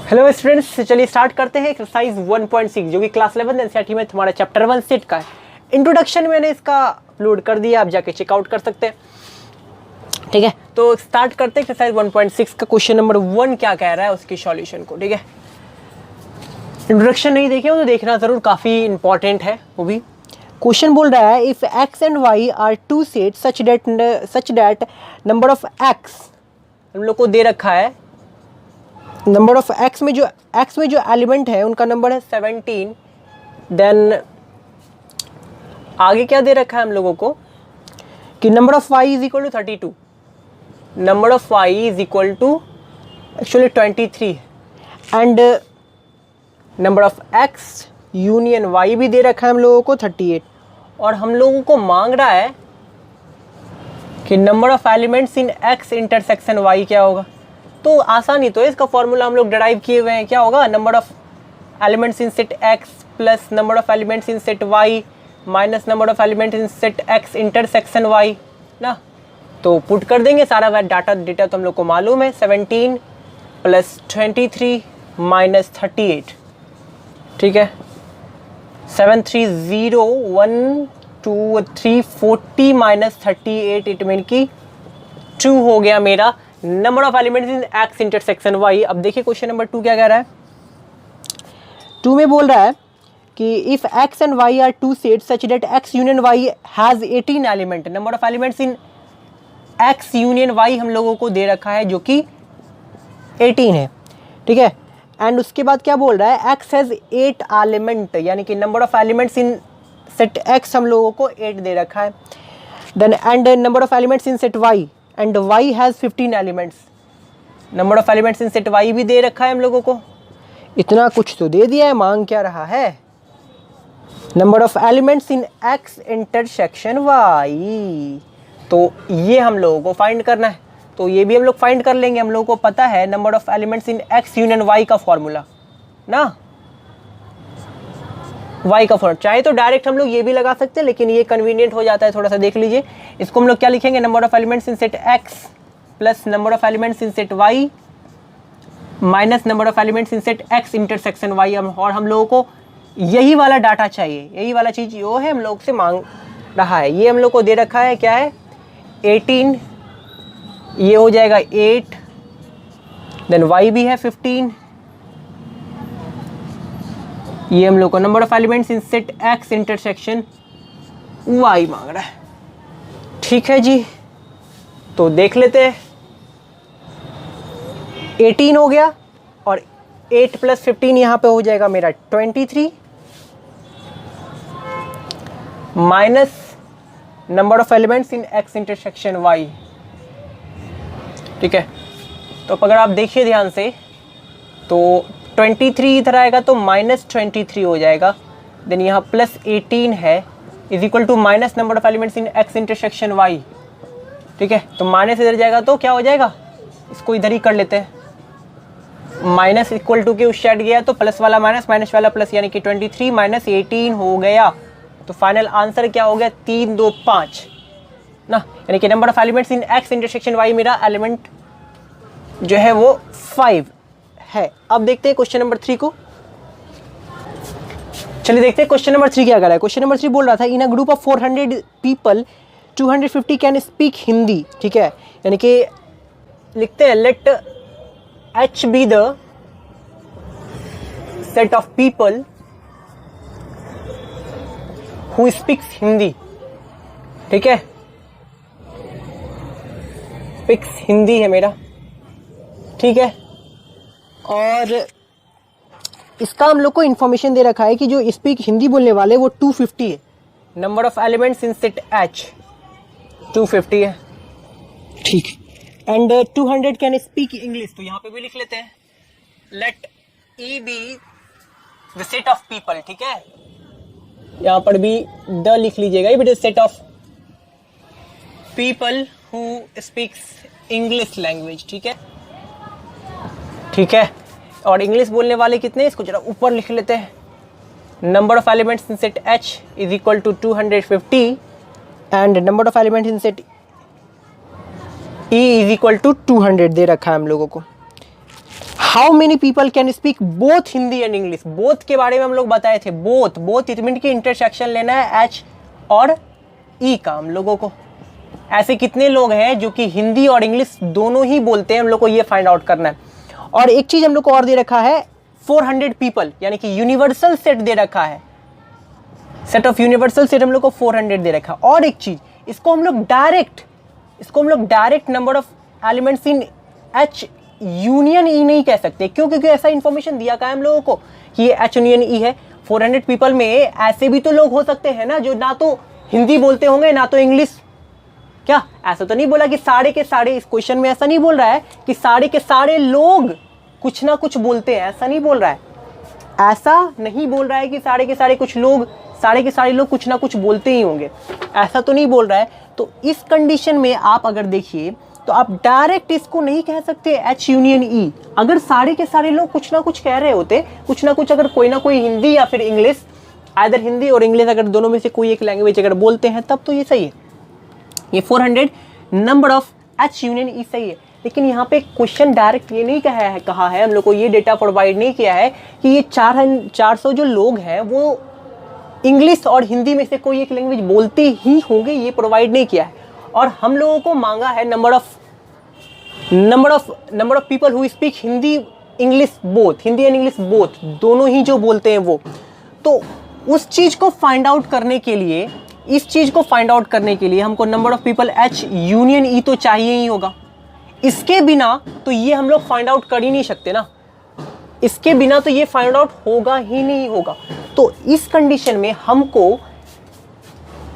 Hello students, चलिए start करते हैं एक्सरसाइज 1.6 जो कि क्लास 11 एनसीईआरटी में तुम्हारा चैप्टर 1 सेट का है। इंट्रोडक्शन मैंने इसका अपलोड कर दिया, आप जाके चेकआउट कर सकते हैं। ठीक है, तो स्टार्ट करते हैं एक्सरसाइज 1.6 का क्वेश्चन नंबर 1 क्या कह रहा है उसके सॉल्यूशन को। ठीक है, इंट्रोडक्शन नहीं देखे हो तो देखना जरूर, काफ़ी इंपॉर्टेंट है वो भी। क्वेश्चन बोल रहा है if X and Y are two set such that number of X, हम लोग को दे रखा है नंबर ऑफ एक्स में जो एलिमेंट है उनका नंबर है 17। देन आगे क्या दे रखा है हम लोगों को कि number of Y is equal to 32, number of Y is equal to actually 23 and number of X union Y भी दे रखा है हम लोगों को 38। और हम लोगों को मांग रहा है कि number of elements in X intersection Y क्या होगा। तो आसानी तो है, इसका फॉर्मूला हम लोग डिराइव किए हुए हैं। क्या होगा, number of elements in set X plus number of elements in set Y minus number of elements in set X intersection Y ना। तो पुट कर देंगे सारा डेटा तो हम लोग को मालूम है, 17 प्लस 23 माइनस 38। ठीक है, 7 3 0 1 2 3 40 माइनस 38, इट मीन की 2 हो गया मेरा number of elements in X intersection Y. अब देखिए क्वेश्चन नंबर 2 क्या कह रहा है। 2 में बोल रहा है कि if X and Y are two set such that X union Y has 18 element, number of elements in X union Y हम लोगों को दे रखा है जो कि 18 है। ठीक है, एंड उसके बाद क्या बोल रहा है, एक्स हैज 8 एलिमेंट, यानी कि number of elements in set X हम लोगों को 8 दे रखा है। Then and number of elements in set Y and y has 15 elements, number of elements in set y भी दे रखा है हम लोगों को। इतना कुछ तो दे दिया है, मांग क्या रहा है, number of elements in x intersection y। तो ये हम लोगों को फाइंड करना है, तो ये भी हम लोग फाइंड कर लेंगे। हम लोगों को पता है number of elements in x union y का फॉर्मूला ना, y का फॉर्मूला। चाहे तो डायरेक्ट हम लोग ये भी लगा सकते हैं, लेकिन ये कन्वीनियंट हो जाता है थोड़ा सा। देख लीजिए, इसको हम लोग क्या लिखेंगे, number of elements in set x plus number of elements in set y minus number of elements in set x intersection y। और हम लोगों को यही वाला डाटा चाहिए, यही वाला चीज़ जो है हम लोग से मांग रहा है। ये हम लोग को दे रखा है, क्या है 18, ये हो जाएगा 8, देन y भी है 15, ये हम लोग को number of elements in set x intersection y मांग रहा है। ठीक है जी, तो देख लेते हैं। 18 हो गया और 8 प्लस 15 यहाँ पे हो जाएगा मेरा 23 minus number of elements in x intersection y। ठीक है, तो अगर आप देखिए ध्यान से तो 23 इधर आएगा तो माइनस 23 हो जाएगा, देन यहाँ प्लस 18 है is equal to minus number of elements in X intersection Y. ठीक है, तो माइनस इधर जाएगा तो क्या हो जाएगा, इसको इधर ही कर लेते हैं, माइनस इक्वल टू के उस साइड गया तो प्लस वाला माइनस, माइनस वाला प्लस, यानी कि 23 माइनस 18 हो गया। तो फाइनल आंसर क्या हो गया, 3 2 5 ना, यानी कि number of elements in X intersection Y मेरा एलिमेंट जो है वो 5 है। अब देखते हैं क्वेश्चन नंबर 3 को। चलिए देखते हैं क्वेश्चन नंबर 3 क्या कर रहा है। क्वेश्चन नंबर 3 बोल रहा था in a group of 400 people 250 can speak Hindi. ठीक है, यानी कि लिखते हैं let H be the set of people who speaks Hindi. ठीक है, स्पीक्स हिंदी है मेरा। ठीक है, और इसका हम लोग को इंफॉर्मेशन दे रखा है कि जो स्पीक हिंदी बोलने वाले वो 250 है, number of elements in set H 250 है। ठीक, एंड 200 कैन स्पीक इंग्लिश, तो यहाँ पे भी लिख लेते हैं let E be the set of people. ठीक है, यहाँ पर भी द लिख लीजिएगा, ये भी the set of people who speaks English language. ठीक है, ठीक है, और इंग्लिश बोलने वाले कितने, इसको जरा ऊपर लिख लेते हैं, number of elements in set H is equal to 250 and number of elements in set E is equal to 200 दे रखा है हम लोगों को। How many people can speak both Hindi and English. Both के बारे में हम लोग बताए थे, बोथ बोथ इट मीन की इंटरसेक्शन लेना है एच और ई का हम लोगों को। ऐसे कितने लोग हैं जो कि हिंदी और इंग्लिश दोनों ही बोलते हैं, हम लोग को ये फाइंड आउट करना है। और एक चीज हम लोग को और दे रखा है 400 पीपल, यानी कि यूनिवर्सल सेट दे रखा है, सेट ऑफ यूनिवर्सल सेट हम लोग को 400 दे रखा है। और एक चीज, इसको हम लोग direct number of elements in H union E नहीं कह सकते। क्यों? क्योंकि ऐसा इंफॉर्मेशन दिया का है हम लोगों को कि ये एच यूनियन ई है। 400 पीपल में ऐसे भी तो लोग हो सकते हैं ना जो ना तो हिंदी बोलते होंगे ना तो इंग्लिश। क्या ऐसा तो नहीं बोला कि सारे के सारे, इस क्वेश्चन में ऐसा नहीं बोल रहा है कि सारे के सारे लोग कुछ ना कुछ बोलते हैं, ऐसा नहीं बोल रहा है। ऐसा नहीं बोल रहा है कि सारे के सारे लोग कुछ ना कुछ बोलते ही होंगे, ऐसा तो नहीं बोल रहा है। तो इस कंडीशन में आप अगर देखिए तो आप डायरेक्ट इसको नहीं कह सकते एच यूनियन ई। अगर सारे के सारे लोग कुछ ना कुछ कह रहे होते, कुछ ना कुछ, अगर कोई ना कोई हिंदी या फिर इंग्लिश, आइदर हिंदी और इंग्लिश अगर दोनों में से कोई एक लैंग्वेज अगर बोलते हैं, तब तो ये सही है, ये 400 नंबर ऑफ एच यूनियन ई सही है। लेकिन यहाँ पे क्वेश्चन डायरेक्ट ये नहीं कहा है हम लोग को, ये डेटा प्रोवाइड नहीं किया है कि ये 400 जो लोग हैं वो इंग्लिश और हिंदी में से कोई एक लैंग्वेज बोलते ही होंगे, ये प्रोवाइड नहीं किया है। और हम लोगों को मांगा है number of people who speak Hindi English both, Hindi and English both, दोनों ही जो बोलते हैं वो। तो उस चीज को फाइंड आउट करने के लिए, इस चीज को फाइंड आउट करने के लिए हमको number of people H union E तो चाहिए ही होगा। इसके बिना तो ये हम लोग फाइंड आउट कर ही नहीं सकते ना, इसके बिना तो ये फाइंड आउट होगा ही नहीं होगा। तो इस कंडीशन में हमको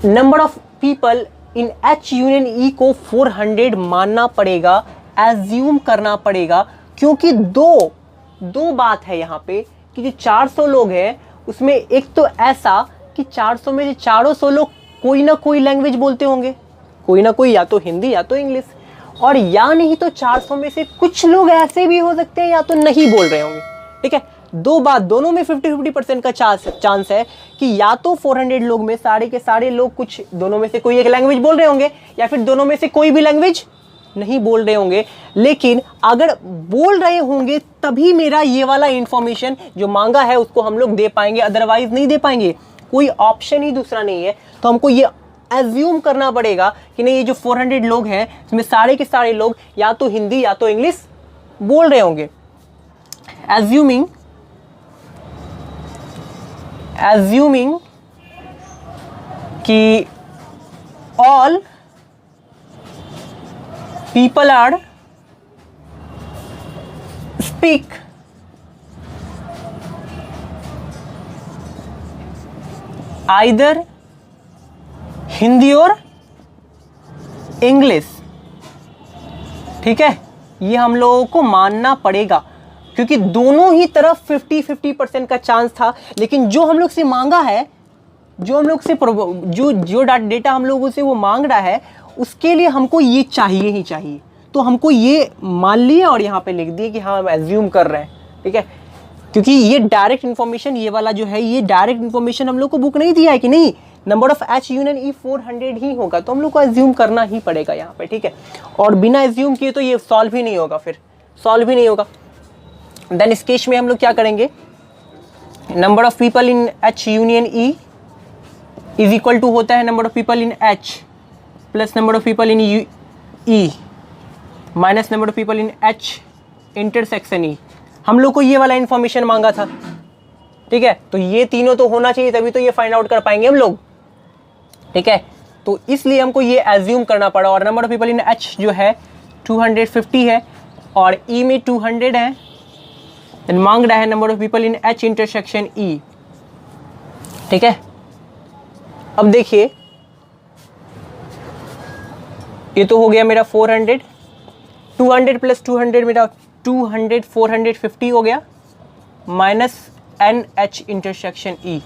number of people in H union E को 400 मानना पड़ेगा, एज्यूम करना पड़ेगा। क्योंकि दो बात है यहाँ पे कि जो 400 लोग हैं उसमें एक तो ऐसा कि 400 में से 400 लोग कोई ना कोई लैंग्वेज बोलते होंगे, कोई ना कोई, या तो हिंदी या तो इंग्लिश, और या नहीं तो 400 में से कुछ लोग ऐसे भी हो सकते हैं या तो नहीं बोल रहे होंगे। ठीक है, दो बात, दोनों में 50-50% का चांस है कि या तो 400 लोग में सारे के सारे लोग कुछ, दोनों में से कोई एक लैंग्वेज बोल रहे होंगे, या फिर दोनों में से कोई भी लैंग्वेज नहीं बोल रहे होंगे। लेकिन अगर बोल रहे होंगे तभी मेरा ये वाला इंफॉर्मेशन जो मांगा है उसको हम लोग दे पाएंगे, अदरवाइज नहीं दे पाएंगे, कोई ऑप्शन ही दूसरा नहीं है। तो हमको ये एज्यूम करना पड़ेगा कि नहीं, ये जो 400 लोग हैं इसमें सारे के सारे लोग या तो हिंदी या तो इंग्लिश बोल रहे होंगे। एज्यूमिंग कि all people are speak either Hindi और इंग्लिश। ठीक है, ये हम लोगों को मानना पड़ेगा क्योंकि दोनों ही तरफ 50-50% का चांस था। लेकिन जो हम लोग से मांगा है, जो हम लोग से जो डेटा हम लोगों से वो मांग रहा है, उसके लिए हमको ये चाहिए ही चाहिए। तो हमको ये मान लिए और यहाँ पे लिख दिए कि हाँ हम एज्यूम कर रहे हैं। ठीक है, क्योंकि ये डायरेक्ट इन्फॉर्मेशन, ये वाला जो है ये डायरेक्ट इन्फॉर्मेशन हम लोग को बुक नहीं दिया है कि नहीं नंबर ऑफ एच यूनियन ई 400 ही होगा, तो हम लोग को एज्यूम करना ही पड़ेगा यहाँ पे। ठीक है, और बिना एज्यूम किए तो ये सॉल्व ही नहीं होगा, फिर सॉल्व ही नहीं होगा। देन इस केस में हम लोग क्या करेंगे, number of people in H union E is equal to होता है number of people in H plus number of people in E minus number of people in H intersection E. हम लोग को ये वाला इंफॉर्मेशन मांगा था। ठीक है, तो ये तीनों तो होना चाहिए, तभी तो ये फाइंड आउट कर पाएंगे हम लोग। ठीक है, तो इसलिए हमको ये एज्यूम करना पड़ा। और number of people in H जो है 250 है और ई में 200 है। मांग रहा है number of people in H intersection ई। ठीक है, अब देखिए ये तो हो गया मेरा 400, 200 प्लस 200 मेरा 200, 450 हो गया minus n H intersection E.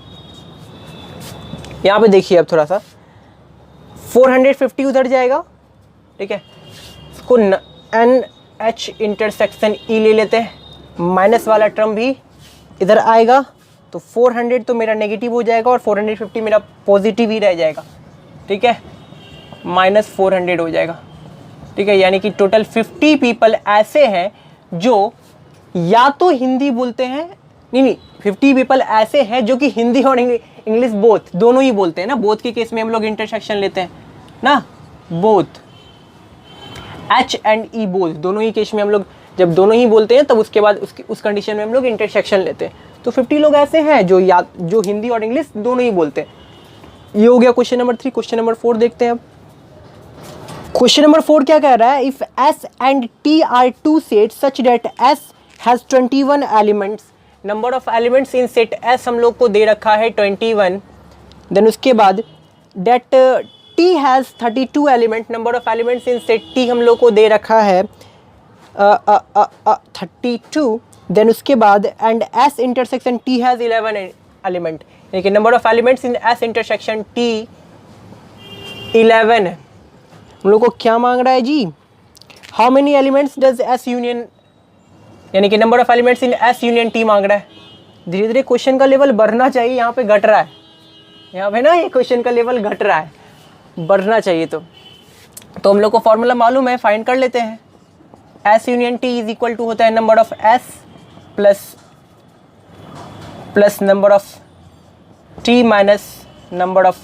यहाँ पे देखिए अब थोड़ा सा 450 उधर जाएगा। ठीक है, इसको एन एच इंटरसेक्शन ई ले लेते हैं, माइनस वाला टर्म भी इधर आएगा तो 400 तो मेरा नेगेटिव हो जाएगा और 450 मेरा पॉजिटिव ही रह जाएगा। ठीक है, माइनस 400 हो जाएगा। ठीक है, यानी कि टोटल 50 पीपल ऐसे हैं जो या तो हिंदी बोलते हैं, नहीं 50 पीपल ऐसे हैं जो कि हिंदी और इंग्लिश बोथ दोनों ही बोलते हैं ना। बोथ के केस में हम लोग इंटरसेक्शन लेते हैं ना, both H and E both दोनों ही केस में हम लोग जब दोनों ही बोलते हैं तब उसके बाद उस कंडीशन में हम लोग इंटरसेक्शन लेते हैं। तो 50 लोग ऐसे हैं जो हिंदी और इंग्लिश दोनों ही बोलते हैं। ये हो गया क्वेश्चन नंबर 3। क्वेश्चन नंबर 4 देखते हैं अब। क्वेश्चन नंबर 4 क्या कह रहा है, if S and T are two sets such that S has 21 elements, number of elements in set S हम लोग को दे रखा है 21, देन उसके बाद that T has 32 element, number of elements in set T हम लोग को दे रखा है 32, देन उसके बाद and S intersection T has 11 element, लेकिन number of elements in S intersection T 11 है। हम लोग को क्या मांग रहा है जी, how many elements does S union, यानी कि number of elements in S union T मांग रहा है। धीरे धीरे क्वेश्चन का लेवल बढ़ना चाहिए, यहाँ पे घट रहा है, यहाँ पे ना ये क्वेश्चन का लेवल घट रहा है, बढ़ना चाहिए। तो हम लोग को फॉर्मूला मालूम है, फाइंड कर लेते हैं। S union T is equal to होता है number of S plus number of T minus number of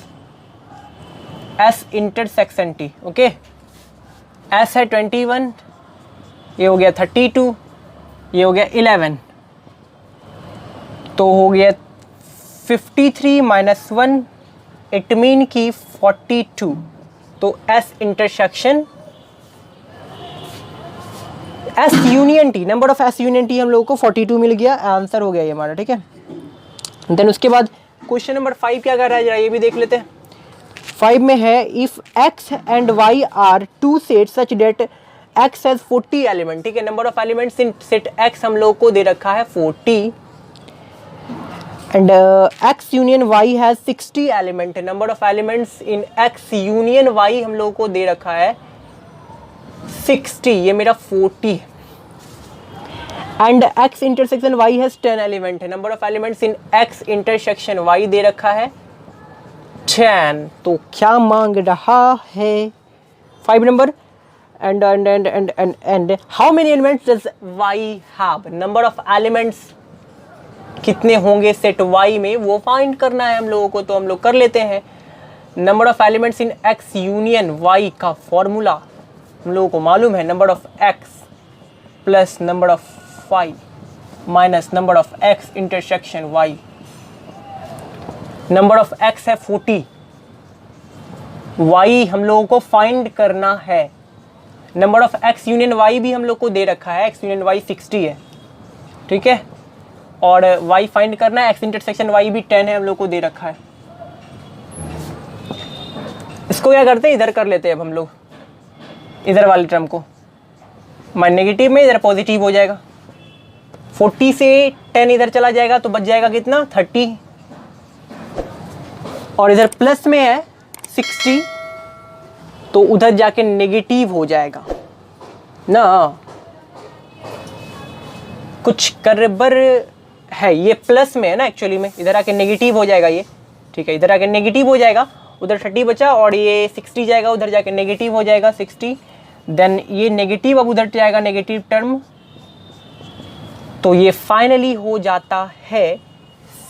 S intersection T। Okay, S है 21, ये हो गया 32, ये हो गया 11, तो हो गया 53 माइनस 1, इट मीन की 42। तो S intersection S union T, number of S union T हम लोगों को 42 मिल गया, आंसर हो गया ये हमारा। ठीक है, देन उसके बाद क्वेश्चन नंबर 5 क्या कर रहा है जरा ये भी देख लेते हैं। 5 में है if X and Y are two set such that X has 40 element. ठीक है, number of elements in set X हम लोग को दे रखा है 40 and X union Y has 60 element, number of elements in X union Y हम लोग को दे रखा है 60, ये मेरा 40 and X intersection Y has 10 element, number of elements in X intersection Y दे रखा है 10। तो क्या मांग रहा है 5 number, and how many elements does Y have, number of elements कितने होंगे सेट Y में वो फाइंड करना है हम लोगों को। तो हम लोग कर लेते हैं। Number of elements in X union Y का फॉर्मूला हम लोगों को मालूम है, number of X plus number of Y minus number of X intersection Y। Number of X है 40, Y हम लोगों को फाइंड करना है। Number of X union Y भी हम लोग को दे रखा है, X यूनियन Y 60 है। ठीक है, और Y फाइंड करना है, X इंटरसेक्शन Y भी 10 है हम लोग को दे रखा है। इसको क्या करते हैं, इधर कर लेते हैं अब हम लोग, इधर वाले टर्म को नेगेटिव में इधर पॉजिटिव हो जाएगा। 40 से 10 इधर चला जाएगा तो बच जाएगा कितना 30, और इधर प्लस में है 60 तो उधर जाके नेगेटिव हो जाएगा ना, कुछ गड़बड़ है। ये प्लस में है ना एक्चुअली में, इधर आके नेगेटिव हो जाएगा ये। ठीक है, इधर आके नेगेटिव हो जाएगा, उधर 30 बचा और ये 60 जाएगा, उधर जाके नेगेटिव हो जाएगा 60, देन ये नेगेटिव अब उधर जाएगा नेगेटिव टर्म, तो ये फाइनली हो जाता है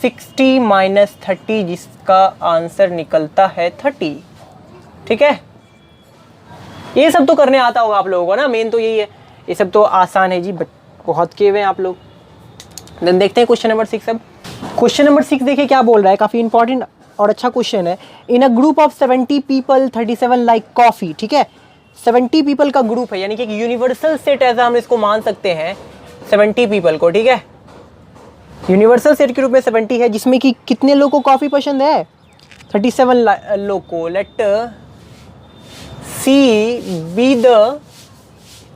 60 माइनस 30, जिसका आंसर निकलता है 30। ठीक है, ये सब तो करने आता होगा आप लोगों को ना, मेन तो यही है, ये सब तो आसान है जी, बहुत किए हुए हैं आप लोग। देन देखते हैं क्वेश्चन नंबर 6। अब क्वेश्चन नंबर 6 देखिए क्या बोल रहा है, काफ़ी इंपॉर्टेंट और अच्छा क्वेश्चन है। In a group of 70 people 37 like coffee. ठीक है, 70 पीपल का ग्रुप है, यानी कि एक यूनिवर्सल सेट ऐसा हम इसको मान सकते हैं 70 पीपल को। ठीक है, यूनिवर्सल सेट के रूप में 70 है, जिसमें कि कितने लोग को कॉफ़ी पसंद है 37 लोग को। लेट सी बी द,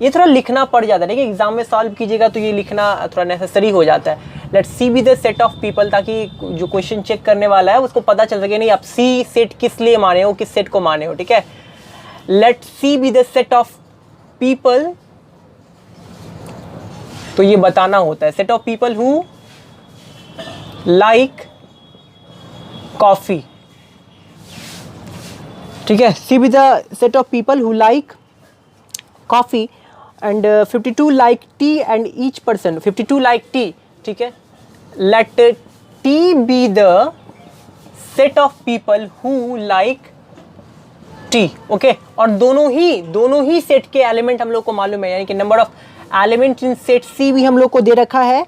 ये थोड़ा लिखना पड़ जाता है, देखिए एग्जाम में सॉल्व कीजिएगा तो ये लिखना थोड़ा नेसेसरी हो जाता है। Let C be the set of people, ताकि जो क्वेश्चन चेक करने वाला है उसको पता चल सके नहीं आप सी सेट किस लिए माने हो, किस सेट को माने हो। ठीक है, let C be the set of people, तो ये बताना होता है set of people who like coffee. ठीक है, C be the set of people who like coffee and 52 like tea and each person 52 like tea, ठीक है, let T be the set of people who like tea, okay. और दोनों ही set के element हम लोग को मालूम है, यानी कि number of element in set C भी हम लोग को दे रखा है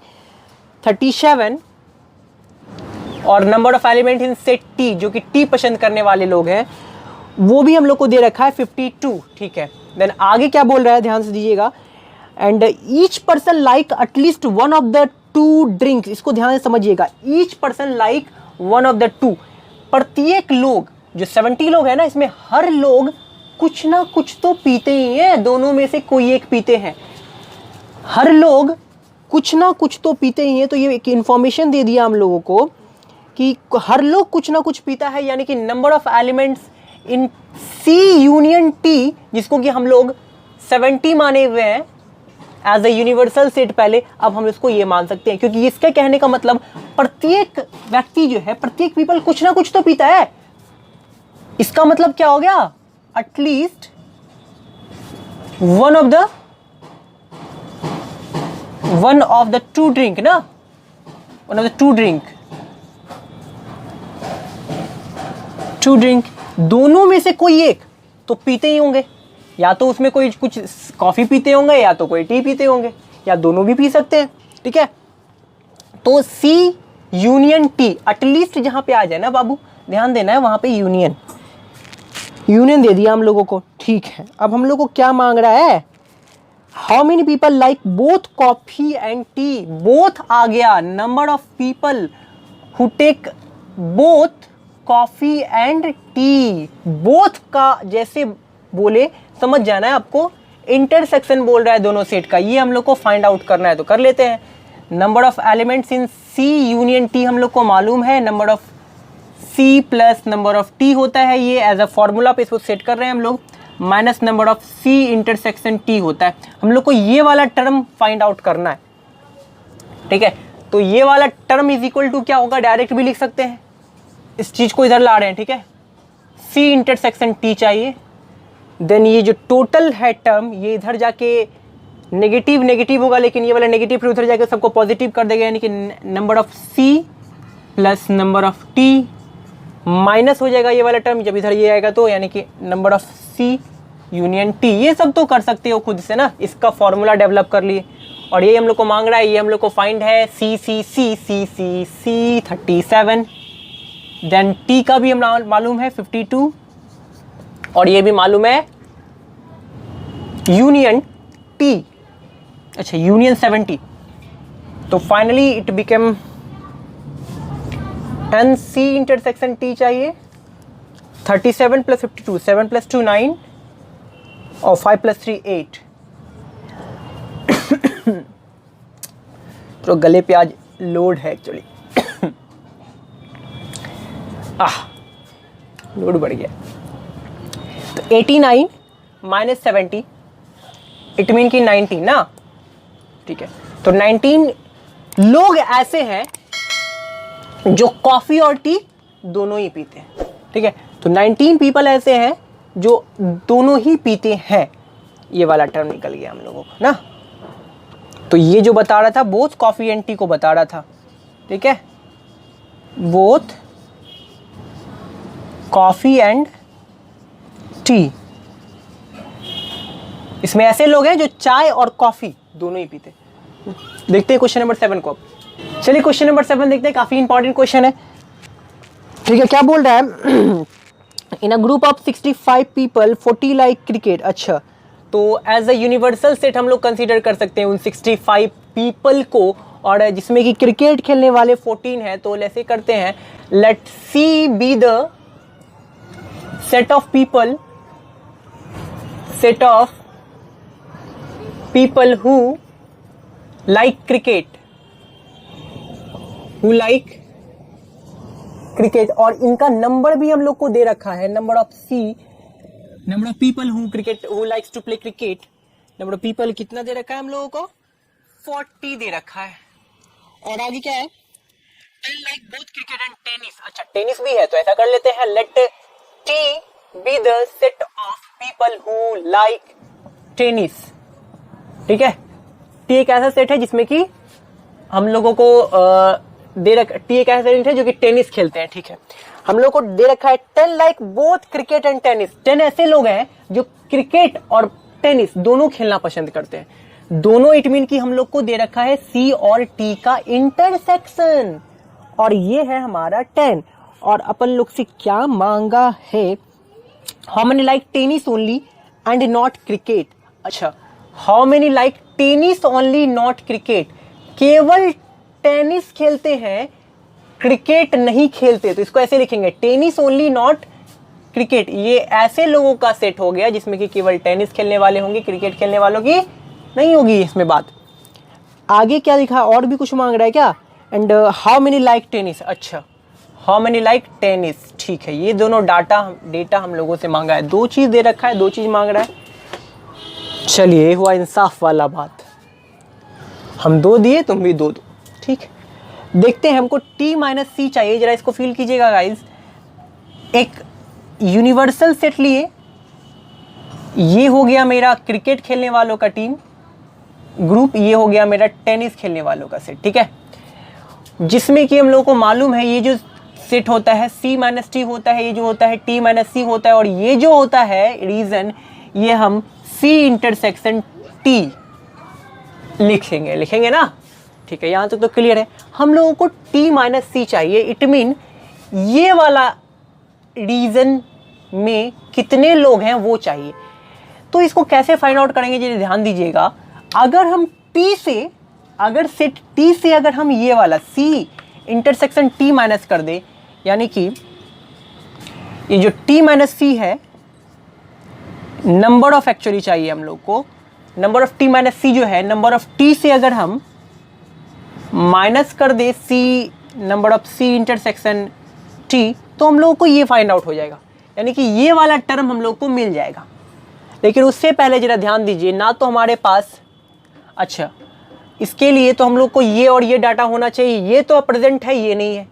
37, और number of element in set T जो कि टी पसंद करने वाले लोग हैं वो भी हम लोग को दे रखा है 52, ठीक है। देन आगे क्या बोल रहा है, ध्यान से दीजिएगा, and each person like at least one of the two drinks, इसको ध्यान से समझिएगा, each person like one of the to, प्रत्येक लोग, जो 70 लोग हैं ना, इसमें हर लोग कुछ ना कुछ तो पीते ही हैं, दोनों में से कोई एक पीते हैं, हर लोग कुछ ना कुछ तो पीते ही हैं। तो ये एक इंफॉर्मेशन दे दिया हम लोगों को कि हर लोग कुछ ना कुछ पीता है, यानी कि number of elements in C union T, जिसको कि हम लोग 70 माने हुए हैं एज अ यूनिवर्सल सेट पहले, अब हम इसको ये मान सकते हैं, क्योंकि इसके कहने का मतलब प्रत्येक व्यक्ति जो है, प्रत्येक पीपल कुछ ना कुछ तो पीता है। इसका मतलब क्या हो गया, at least one of the two drink ना, one of the two drink, दोनों में से कोई एक तो पीते ही होंगे, या तो उसमें कोई कुछ कॉफी पीते होंगे या तो कोई टी पीते होंगे, या दोनों भी पी सकते हैं, ठीक है। तो सी यूनियन टी, एटलीस्ट जहां पे आ जाए ना बाबू, ध्यान देना है, वहां पे यूनियन दे दिया हम लोगों को, ठीक है। अब हम लोग को क्या मांग रहा है, how many people like both coffee and tea, both आ गया, number of people who take both coffee and tea, both का जैसे बोले समझ जाना है आपको, इंटरसेक्शन बोल रहा है दोनों सेट का, ये हम लोग को फाइंड आउट करना है, तो कर लेते हैं। Number of elements in C union T हम लोग को मालूम है, number of C plus number of T होता है, ये एज अ फॉर्मूला पे इसको सेट कर रहे हैं हम लोग, minus number of C intersection T होता है। हम लोग को ये वाला टर्म फाइंड आउट करना है, ठीक है। तो ये वाला टर्म इज इक्वल टू क्या होगा, डायरेक्ट भी लिख सकते हैं, इस चीज को इधर ला रहे हैं, ठीक है, सी इंटरसेक्शन टी चाहिए। देन ये जो टोटल है टर्म, ये इधर जाके नेगेटिव होगा, लेकिन ये वाला नेगेटिव फिर उधर जाके सबको पॉजिटिव कर देगा, यानी कि number of C plus number of T minus हो जाएगा ये वाला टर्म जब इधर ये आएगा, तो यानी कि number of C union T, ये सब तो कर सकते हो खुद से ना, इसका फॉर्मूला डेवलप कर लिए। और ये हम लोग को मांग रहा है, ये हम लोग को फाइंड है सी 37, देन टी का भी हम मालूम है 52, और ये भी मालूम है यूनियन टी, अच्छा यूनियन 70। तो finally it become an C intersection T चाहिए, 37 प्लस 52, 7 प्लस 2 9, और 5 प्लस 3 8। तो गले पे आज लोड है एक्चुअली, लोड बढ़ गया। तो 89 माइनस 70 इट मीन की 19 ना, ठीक है। तो 19 लोग ऐसे हैं जो कॉफी और टी दोनों ही पीते हैं, ठीक है। तो 19 पीपल ऐसे हैं जो दोनों ही पीते हैं, ये वाला टर्म निकल गया हम लोगों को ना। तो ये जो बता रहा था बोथ कॉफी एंड टी को बता रहा था, ठीक है, बोथ कॉफी एंड टी। इसमें ऐसे लोग हैं जो चाय और कॉफी दोनों ही पीते। देखते हैं क्वेश्चन नंबर 7 को। चलिए क्वेश्चन नंबर 7 देखते हैं, काफी इंपॉर्टेंट क्वेश्चन है, ठीक है। क्या बोल रहा है, in a group of 65 people 40 like cricket. अच्छा, तो एज अ यूनिवर्सल सेट हम लोग कंसीडर कर सकते हैं उन 65 पीपल को, और जिसमें कि क्रिकेट खेलने वाले 14 हैं। तो ऐसे करते हैं, let C be the set of people who like cricket, और इनका नंबर भी हम लोग को दे रखा है, number of people who likes to play cricket. Number of people कितना दे रखा है हम लोगों को, 40 दे रखा है। और आगे क्या है, 10 like both cricket and tennis. अच्छा, टेनिस भी है, तो ऐसा कर लेते हैं, let T be the set of people who like tennis, ठीक है। टी एक ऐसा सेट है जिसमें कि हम लोगों को टी एक ऐसा सेट है जो कि टेनिस खेलते हैं, ठीक है। हम लोग को दे रखा है 10 like both cricket and tennis. 10 ऐसे लोग हैं जो क्रिकेट और टेनिस दोनों खेलना पसंद करते हैं। दोनों इट मीन कि हम लोग को दे रखा है सी और टी का इंटरसेक्शन, और ये है हमारा 10। और अपन लोग से क्या मांगा है, how many like tennis only and not cricket. अच्छा, how many like tennis only not cricket, केवल टेनिस खेलते हैं क्रिकेट नहीं खेलते। तो इसको ऐसे लिखेंगे, टेनिस ओनली नॉट क्रिकेट। ये ऐसे लोगों का सेट हो गया जिसमें कि केवल टेनिस खेलने वाले होंगे, क्रिकेट खेलने वालों की नहीं होगी इसमें बात। आगे क्या लिखा, और भी कुछ मांग रहा है क्या, and how many like tennis. अच्छा, हाउ मेनी लाइक टेनिस, ठीक है। ये दोनों डेटा हम लोगों से मांगा है। 2 चीज दे रखा है, 2 चीज मांग रहा है। चलिए, हुआ इंसाफ वाला बात, हम 2 दिए, तुम भी 2 दो, ठीक है। देखते हैं, हमको टी माइनस सी चाहिए। जरा इसको फील कीजिएगा गाइज। एक यूनिवर्सल सेट लिए, ये हो गया मेरा क्रिकेट खेलने वालों का टीम ग्रुप, ये हो गया मेरा टेनिस खेलने वालों का सेट, ठीक है। जिसमें कि हम लोगों को मालूम है ये जो सेट होता है सी माइनस टी होता है, ये जो होता है टी माइनस सी होता है, और ये जो होता है रीजन, ये हम सी इंटरसेक्शन टी लिखेंगे ना, ठीक है। यहाँ तक तो क्लियर है। हम लोगों को टी माइनस सी चाहिए, इट मीन ये वाला रीजन में कितने लोग हैं वो चाहिए। तो इसको कैसे फाइंड आउट करेंगे, जी ध्यान दीजिएगा। अगर हम टी से, अगर सेट टी से अगर हम ये वाला सी इंटरसेक्शन टी माइनस कर दे, यानी कि ये जो टी माइनस सी है, नंबर ऑफ एक्चुअली चाहिए हम लोग को, नंबर ऑफ टी माइनस सी जो है, नंबर ऑफ टी से अगर हम माइनस कर दे C, number of C intersection T, तो हम लोगों को ये फाइंड आउट हो जाएगा, यानी कि ये वाला टर्म हम लोग को मिल जाएगा। लेकिन उससे पहले जरा ध्यान दीजिए, ना तो हमारे पास, अच्छा इसके लिए तो हम लोग को ये और ये डाटा होना चाहिए, ये तो प्रेजेंट है, ये नहीं है।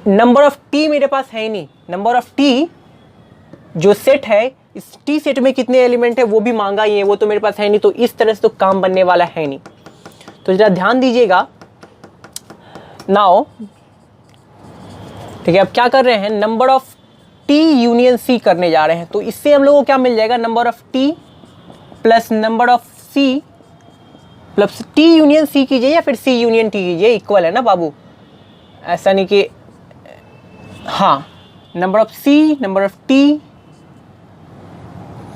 नंबर ऑफ टी मेरे पास है ही नहीं, नंबर ऑफ टी जो सेट है, इस टी सेट में कितने एलिमेंट है वो भी मांगा ही है, वो तो मेरे पास है नहीं। तो इस तरह से तो काम बनने वाला है नहीं। तो जरा ध्यान दीजिएगा। नाउ ठीक है, अब क्या कर रहे हैं, number of T union C करने जा रहे हैं। तो इससे हम लोग को क्या मिल जाएगा, number of T plus number of C plus T union C कीजिए या फिर सी यूनियन टी कीजिए, इक्वल है ना बाबू, ऐसा नहीं कि, हाँ, number of C, number of T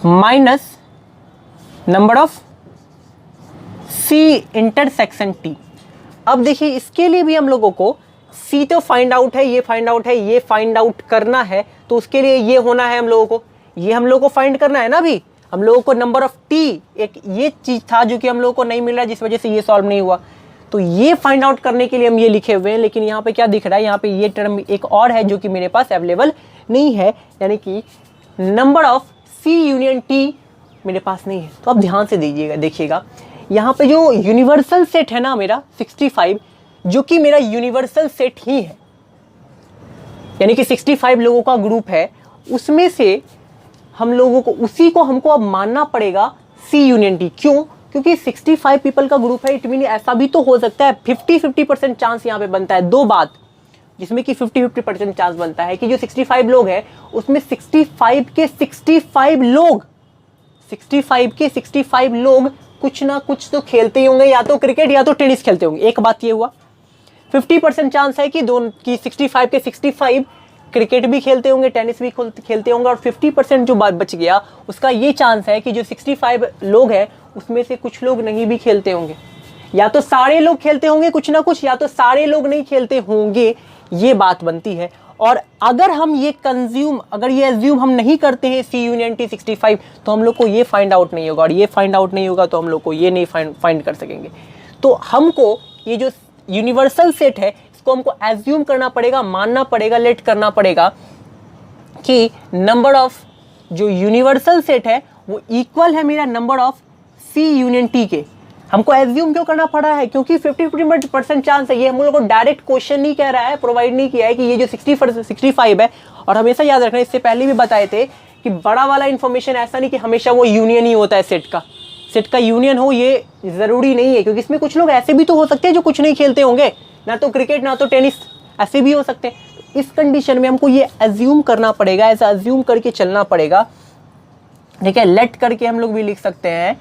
minus number of C intersection T. अब देखिए, इसके लिए भी हम लोगों को सी तो फाइंड आउट है, ये फाइंड आउट है, ये फाइंड आउट करना है। तो उसके लिए ये होना है हम लोगों को, ये हम लोगों को फाइंड करना है ना। अभी हम लोगों को नंबर ऑफ टी, एक ये चीज था जो कि हम लोगों को नहीं मिल रहा, जिस वजह से ये सॉल्व नहीं हुआ। तो ये फाइंड आउट करने के लिए हम ये लिखे हुए हैं। लेकिन यहाँ पे क्या दिख रहा है, यहाँ पे ये टर्म एक और है जो कि मेरे पास अवेलेबल नहीं है, यानी कि number of C union T मेरे पास नहीं है। तो आप ध्यान से दीजिएगा, देखिएगा यहाँ पे जो यूनिवर्सल सेट है ना मेरा 65, जो कि मेरा यूनिवर्सल सेट ही है, यानी कि 65 लोगों का ग्रुप है, उसमें से हम लोगों को, उसी को हमको अब मानना पड़ेगा सी यूनियन टी। क्यों? क्योंकि 65 पीपल का ग्रुप है, इट मीन ऐसा भी तो हो सकता है 50-50% चांस यहाँ पे बनता है। 2 बात जिसमें कि 50-50% चांस बनता है कि जो 65 लोग हैं उसमें 65 के 65 लोग कुछ ना कुछ तो खेलते ही होंगे, या तो क्रिकेट या तो टेनिस खेलते होंगे। एक बात ये हुआ। 50% चांस है कि 65 के 65 क्रिकेट भी खेलते होंगे, टेनिस भी खेलते होंगे, और 50% जो बात बच गया उसका ये चांस है कि जो 65 लोग हैं उसमें से कुछ लोग नहीं भी खेलते होंगे, या तो सारे लोग खेलते होंगे कुछ ना कुछ, या तो सारे लोग नहीं खेलते होंगे। ये बात बनती है। और अगर हम ये अगर ये एज्यूम हम नहीं करते हैं सी यूनियन टी 65, तो हम लोग को ये फाइंड आउट नहीं होगा, और ये फाइंड आउट नहीं होगा तो हम लोग को ये नहीं फाइंड कर सकेंगे। तो हमको ये जो यूनिवर्सल सेट है इसको हमको एज्यूम करना पड़ेगा, मानना पड़ेगा, लेट करना पड़ेगा कि नंबर ऑफ जो यूनिवर्सल सेट है वो इक्वल है मेरा number of C union T के। हमको एज्यूम क्यों करना पड़ा है? क्योंकि 50-50% चांस है। ये हम लोग को डायरेक्ट क्वेश्चन नहीं कह रहा है, प्रोवाइड नहीं किया है कि ये जो 65 है। और हमेशा याद रखना, इससे पहले भी बताए थे कि बड़ा वाला इंफॉर्मेशन ऐसा नहीं कि हमेशा वो यूनियन ही होता है सेट का। सेट का यूनियन हो ये ज़रूरी नहीं है, क्योंकि इसमें कुछ लोग ऐसे भी तो हो सकते हैं जो कुछ नहीं खेलते होंगे, ना तो क्रिकेट ना तो टेनिस, ऐसे भी हो सकते हैं। इस कंडीशन में हमको ये एज्यूम करना पड़ेगा, ऐसा एज्यूम करके चलना पड़ेगा, ठीक है। लेट करके हम लोग भी लिख सकते हैं,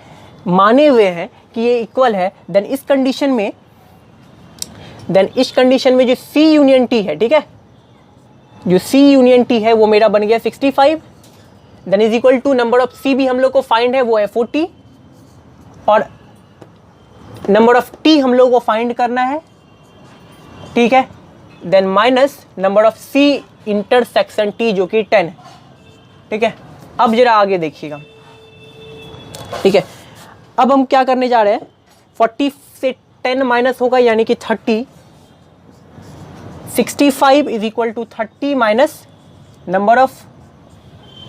माने हुए हैं कि ये इक्वल है। देन इस कंडीशन में जो सी यूनियन टी है, ठीक है, जो सी यूनियन टी है वो मेरा बन गया 65, then is equal to number of C भी हम लोग को फाइंड है वो है 40, और नंबर ऑफ टी हम लोग को फाइंड करना है, ठीक है। Then minus number of C intersection T जो कि 10 है, ठीक है। अब जरा आगे देखिएगा, ठीक है। अब हम क्या करने जा रहे हैं, 40 से 10 माइनस होगा यानी कि 30, 65 is equal to 30 minus number of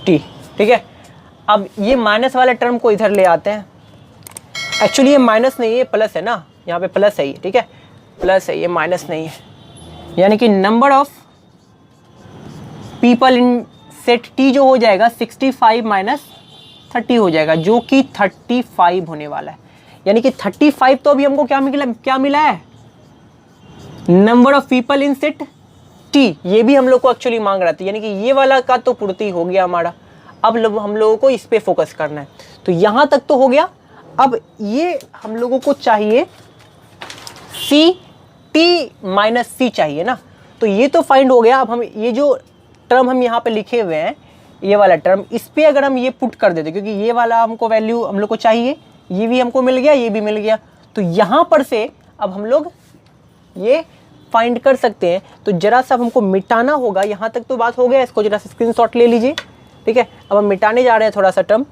T, ठीक है। अब ये माइनस वाला टर्म को इधर ले आते हैं, एक्चुअली ये माइनस नहीं है, ये प्लस है ना, यहाँ पे प्लस है ये, ठीक है, प्लस है ये, माइनस नहीं है। यानी कि number of people in set T जो हो जाएगा 65 माइनस 30 हो जाएगा, जो कि 35 होने वाला है। यानी कि 35 तो अभी हमको क्या मिला है, number of people in set T, ये भी हम लोग को एक्चुअली मांग रहा था, यानी कि ये वाला का तो पूर्ति हो गया हमारा। अब हम लोगों को इस पे फोकस करना है, तो यहाँ तक तो हो गया। अब ये हम लोगों को चाहिए सी टी माइनस सी चाहिए ना, तो ये तो फाइंड हो गया। अब हम ये जो टर्म हम यहाँ पे लिखे हुए हैं, ये वाला टर्म, इस पे अगर हम ये पुट कर देते, क्योंकि ये वाला हमको वैल्यू हम लोग को चाहिए, ये भी हमको मिल गया, ये भी मिल गया, तो यहाँ पर से अब हम लोग ये फाइंड कर सकते हैं। तो जरा सा हमको मिटाना होगा, यहाँ तक तो बात हो गया, इसको जरा सा स्क्रीनशॉट ले लीजिए, ठीक है। अब हम मिटाने जा रहे हैं थोड़ा सा टर्म,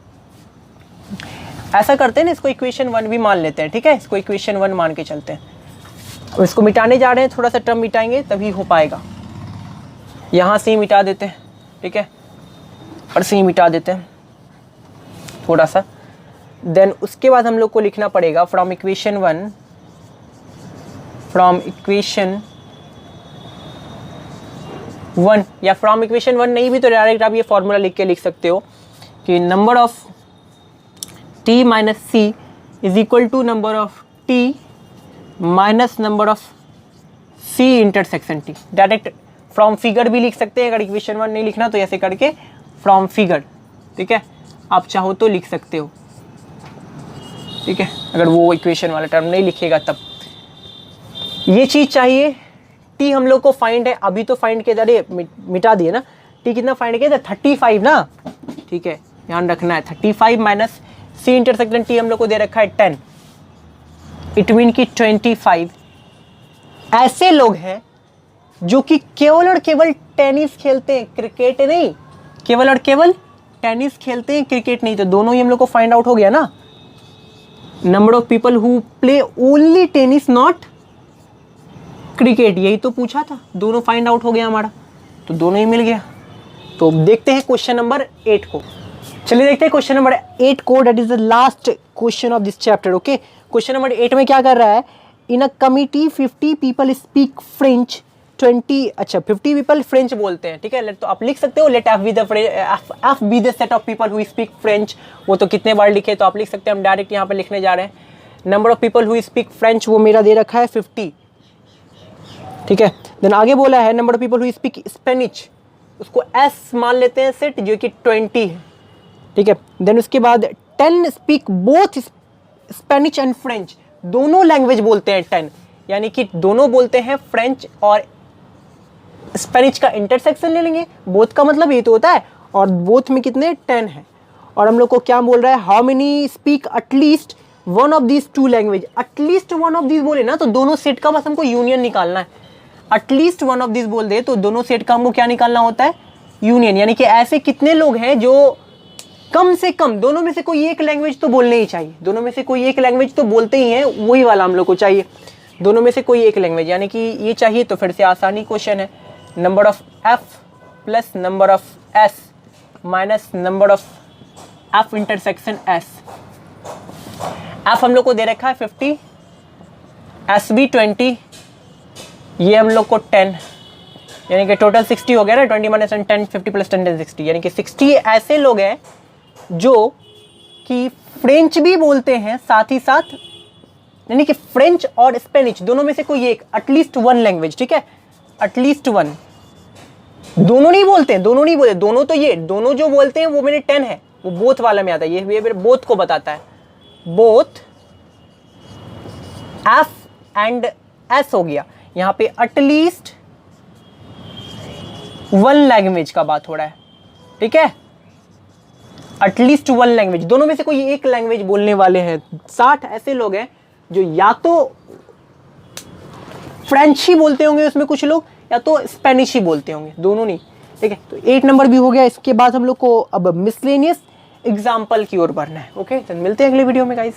ऐसा करते हैं ना, इसको इक्वेशन 1 भी मान लेते हैं, ठीक है, इसको इक्वेशन 1 मान के चलते हैं। और इसको मिटाने जा रहे हैं, थोड़ा सा टर्म मिटाएंगे तभी हो पाएगा। यहाँ से ही मिटा देते हैं, ठीक है, और से ही मिटा देते हैं थोड़ा सा। देन उसके बाद हम लोग को लिखना पड़ेगा फ्रॉम इक्वेशन 1 या फ्रॉम इक्वेशन 1 नहीं भी तो डायरेक्ट आप ये फॉर्मूला लिख के लिख सकते हो कि number of T minus C is equal to number of T minus number of C intersection T. Direct from figure भी लिख सकते हैं, अगर इक्वेशन 1 नहीं लिखना तो ऐसे करके फ्रॉम फिगर, ठीक है, आप चाहो तो लिख सकते हो, ठीक है, अगर वो इक्वेशन वाला टर्म नहीं लिखेगा तब। ये चीज़ चाहिए, टी हम लोग को फाइंड है, अभी तो फाइंड के दरे मिटा दिए ना, टी कितना फाइंड किया था 35 ना, ठीक है, ध्यान रखना है 35 माइनस सी इंटरसेक्शन टी हम लोग को दे रखा है 10, इट मीन की 25 ऐसे लोग हैं जो कि केवल और केवल टेनिस खेलते हैं, क्रिकेट नहीं, केवल और केवल टेनिस खेलते हैं, क्रिकेट नहीं। तो दोनों ही हम लोग को फाइंड आउट हो गया ना, number of people who play only tennis not cricket, यही तो पूछा था, दोनों फाइंड आउट हो गया हमारा, तो दोनों ही मिल गया। तो देखते हैं क्वेश्चन नंबर 8 को, चलिए देखते हैं क्वेश्चन नंबर 8 को, that is the last question of this chapter. Okay, question number 8 में क्या कर रहा है, in a committee 50 people speak French 20, अच्छा 50 पीपल फ्रेंच बोलते हैं, ठीक है, तो आप लिख सकते हो let F be the set of people who speak French, वो तो कितने बार लिखे तो आप लिख सकते हैं, हम डायरेक्ट यहाँ पे लिखने जा रहे हैं। Number of people who speak French वो मेरा दे रखा है 50, ठीक है। देन आगे बोला है number of people who speak Spanish, उसको एस मान लेते हैं सेट, जो कि 20 है, ठीक है। देन उसके बाद 10 speak both Spanish and French, दोनों लैंग्वेज बोलते हैं 10, यानी कि दोनों बोलते हैं फ्रेंच और स्पेनिश का इंटरसेक्शन ले लेंगे, बोथ का मतलब ये तो होता है, और बोथ में कितने 10 है। और हम लोग को क्या बोल रहा है, how many speak at least one of these 2 language, at least one of these बोले ना तो दोनों सेट का बस हमको यूनियन निकालना है, एटलीस्ट वन ऑफ दीज बोल दे तो दोनों सेट का हमको क्या निकालना होता है, यूनियन। यानी कि ऐसे कितने लोग हैं जो कम से कम दोनों में से कोई एक लैंग्वेज तो बोलने ही चाहिए, दोनों में से कोई एक लैंग्वेज तो बोलते ही हैं, वही वाला हम लोग को चाहिए, दोनों में से कोई एक लैंग्वेज, यानी कि ये चाहिए। तो फिर से आसानी क्वेश्चन है, number of F plus number of S minus number of F intersection S. F हम लोग को दे रखा है 50, एस भी 20, ये हम लोग को 10, यानी कि टोटल 60 हो गया ना, 20 माइनस 10, 50 प्लस 10 60, यानी कि 60 ऐसे लोग हैं जो कि फ्रेंच भी बोलते हैं साथ ही साथ, यानी कि फ्रेंच और स्पेनिश दोनों में से कोई एक, एटलीस्ट वन लैंग्वेज, ठीक है, एटलीस्ट वन। दोनों नहीं बोलते, दोनों नहीं बोलते, दोनों तो ये दोनों जो बोलते हैं वो मेरे 10 है, वो बोथ वाला में आता है, ये मेरे बोथ को बताता है, बोथ एफ एंड एस हो गया। यहां पे एटलीस्ट वन लैंग्वेज का बात हो रहा है, ठीक है, एटलीस्ट वन लैंग्वेज, दोनों में से कोई एक लैंग्वेज बोलने वाले हैं। 60 ऐसे लोग हैं जो या तो फ्रेंच ही बोलते होंगे उसमें कुछ लोग, या तो स्पेनिश ही बोलते होंगे, दोनों नहीं, ठीक है। तो 8 नंबर भी हो गया। इसके बाद हम लोग को अब मिसलेनियस एग्जाम्पल की ओर बढ़ना है। ओके, तो मिलते हैं अगले वीडियो में गाइस।